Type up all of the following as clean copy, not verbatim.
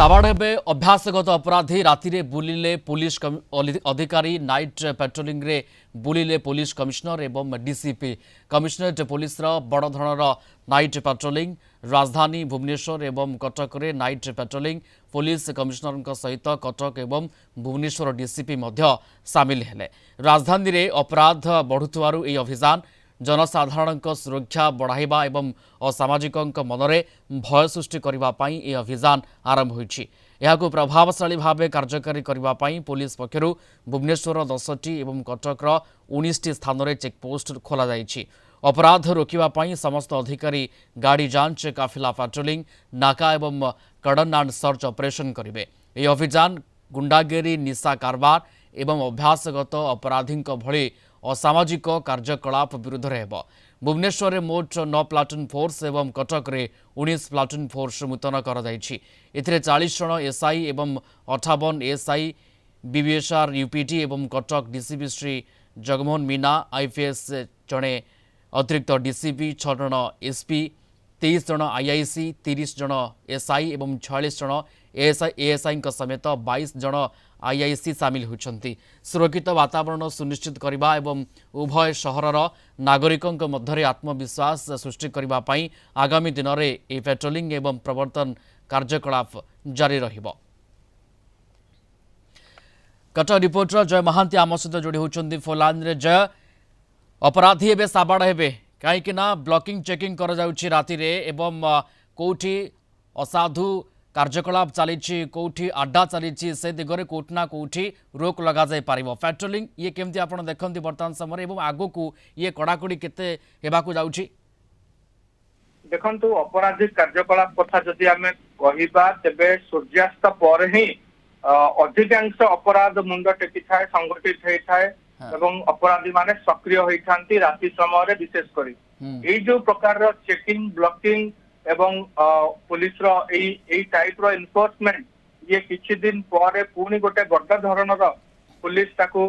साबाड़ हेबे अभ्यासगत अपराधी राति बुलिले पुलिस अधिकारी नाइट पेट्रोलिंग रे बुलिले पुलिस कमिश्नर एवं डीसीपी कमिश्नरेट पुलिस बड़ धरणर नाइट पेट्रोलिंग राजधानी भुवनेश्वर एवं कटक रे नाइट पेट्रोलिंग पुलिस कमिश्नर सहित कटक एवं भुवनेश्वर डीसीपी सामिल हेले। राजधानी रे अपराध बढ़ुथिबारु एही अभियान जनसाधारण सुरक्षा बढ़ाइबा एवं असामाजिक मनरे भय सृष्टि करने यह अभियान आरंभ होइछि। एहाकु प्रभावशाली भाव कार्यकारी करने पुलिस पक्षर भुवनेश्वर 10टी एवं कटक 19टी स्थान में चेकपोस्ट खोल जाइछि। अपराध रोकने समस्त अधिकारी गाड़ी जांच काफिला पेट्रोलिंग नाका एवं कर्डन एंड सर्च ऑपरेशन करेंगे। यह अभियान गुंडागिरी निशा कारबार एवं अभ्यासगत अपराधी भली असामाजिक कार्यकलाप विरुद्ध में भुवनेश्वर में मोट 9 प्लाटून फोर्स एवं कटक रे 19 प्लाटून फोर्स मुतयन कर 40 जन एसआई एवं 58 एसआई बीबीएसआर यूपीटी एवं कटक डीसीपी श्री जगमोहन मीना आईपीएस जड़े अतिरिक्त डीसीपी 6 जन एसपी 23 जन आईआईसी 30 जन एसआई एवं 46 जन एएसआई समेत 22 जन आईआईसी सामिल होती। सुरक्षित वातावरण सुनिश्चित करने एवं उभय सहरर नागरिकों मध्य आत्मविश्वास सृष्टि करने आगामी दिन में पेट्रोलिंग एवं प्रवर्तन कार्यकलाप जारी रहिबो। कटक रिपोर्टर जय महांती आम सहित जोड़ी होती फोलाइन रे। जय, अपराधी एवं साबाड़ हेबे कहीं ब्लॉकिंग चेकिंग कर जाउछि राति रे एवं कोठी असाधु कार्यकलाप चली कौटी आड्डा चली से दिगरे कौटि ना कौटी रोक लग जाए पेट्रोलिंग ये केमती आप देखते बर्तमान समय आगो को ये कड़ाकड़ी केते हेबाकु जाउछि? देखंतु अपराधिक कार्यकलाप कथा जदि आमे कहिबा तेबे सूर्यास्त पर ही अधिकांश अपराध मुंड टेकी थाए संगठित होई थाए एवं अपराधी माने सक्रिय होई थांती राति समय रे विशेष करी ए जो प्रकार रो चेकिंग ब्लॉकिंग एवं पुलिस टाइप रो एनफोर्समेंट ये किछि दिन पर पुणी गोटे बड़ धरणर पुलिस ताकू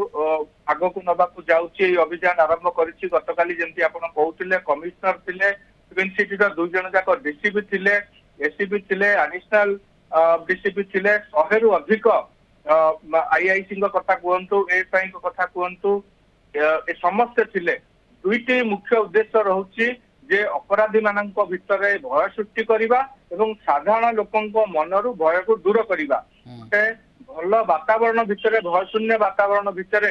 आग को नबाकू जाउछि अभियान आरंभ करिछि। गतकाली जेंति आपण कहउतिले कमिश्नर थिले ट्विन सिटी रो 2 जन जाक डीसीपी थिले एसीपी थिले एडिशनल डीसीपी थिले 100 रु अधिक आईआईसी कथा कहंतु एएसआई कथा कहंतु ए समस्त थिले। दुईटी मुख्य उद्देश्य रहुछि जे अपराधी मानक भितर भय सृष्टि करवा एवं साधारण लोकों मनरु भय को दूर करवा गोटे भल वातावरण भितर भय शून्य वातावरण भितर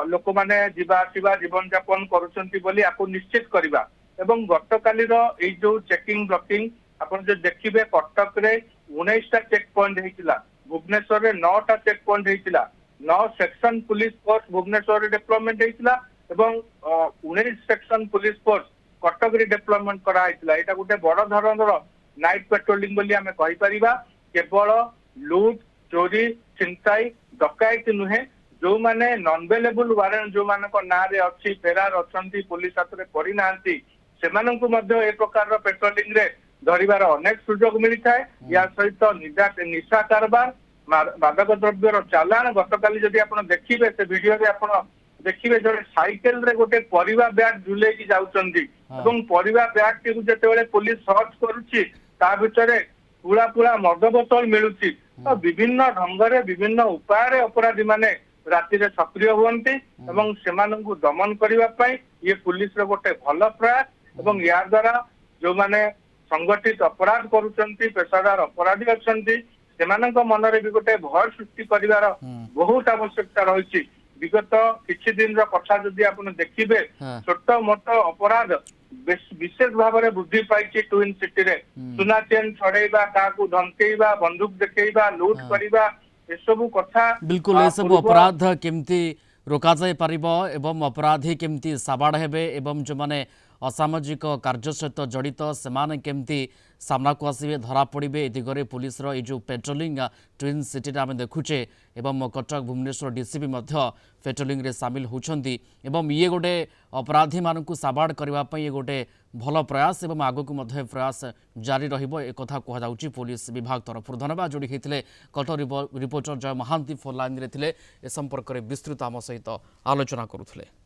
लोक माने जीवा जीवन यापन करुछंती बोली आपको निश्चित करवा। एवं गतकाली जो चेकिंग ब्लॉकिंग आपण जो देखिबे कटक रे 19टा चेक पॉइंट हेतिला, भुवनेश्वर रे 9टा चेक पॉइंट हेतिला, 9 सेक्शन पुलिस फोर्स भुवनेश्वर रे डिप्लॉयमेंट हेतिला एवं 19 सेक्शन पुलिस फोर्स कटक रे डिप्लॉयमेंट करा हेतिला। एटा गोटे बड़ धरणर नाइट पेट्रोलिंग बोली आमे कहि परिबा। केवल लूट चोरी छिनताई डकायती नुहे, जो माने नॉन अवेलेबल वारंट जो मानक ना रे अछि फेरार अछंती पुलिस हाथ रे पड़ी नांती सेमानंकु मध्य ए प्रकार पेट्रोलिंग रे धरिबार अनेक सुजोग मिली थाए। या सहित निशा कारबार मादक द्रव्यर चालान गतकाली जदि आपण देखिबे से वीडियो रे आपण देखिए जड़े साइकेल रे गोटे परिवा बैग झुले की जाउचंदी एवं परिवा बैग टी जेतेबेले पुलिस सर्च करूची ता भितरे पूरा पूरा मद बोतल मिलुची। तो विभिन्न ढंग रे विभिन्न उपाय रे अपराधी माने राति रे सक्रिय होंती एवं सेमानंकु दमन करिवा पई ये पुलिस रे गोटे भल प्रयास एवं या द्वारा जो माने संगठित अपराध करूचंती पेशादार अपराधी अछंती सेमानंक मनरे भी गोटे भय सृष्टि करिवार बहुत आवश्यकता रहिछि। विगत किछि दिन कथा जदि आप देखिए छोट मोट अपराध विशेष भाव में वृद्धि पाई ट्विन सिटी रे सुना चेन छड़ेबा काकू धमकेबा बंदूक देखैबा लूट करबा ए सब कथा बिल्कुल ए सब अपराध केमती रोका जाय परिबो एवं अपराधी केमती साबाड़ हेबे एवं जो माने असामाजिक कार्य सहित जड़ित से केमती सामना को आसवे धरा पड़े दिगरे पुलिस जो पेट्रोलिंग ट्विन सिटी आम देखुचे एवं कटक भुवनेश्वर डीसीपी पेट्रोलिंग रे सामिल होती ये गोटे अपराधी मानू साबाड़ करने ये गोटे भल प्रयास एवं आग को प्रयास जारी रहा कहुच्छी पुलिस विभाग तरफ। धन्यवाद जोड़ी होते कटक रिपोर्टर जय महांती फोन लाइन रे ए संपर्क में विस्तृत आम सहित आलोचना करुले।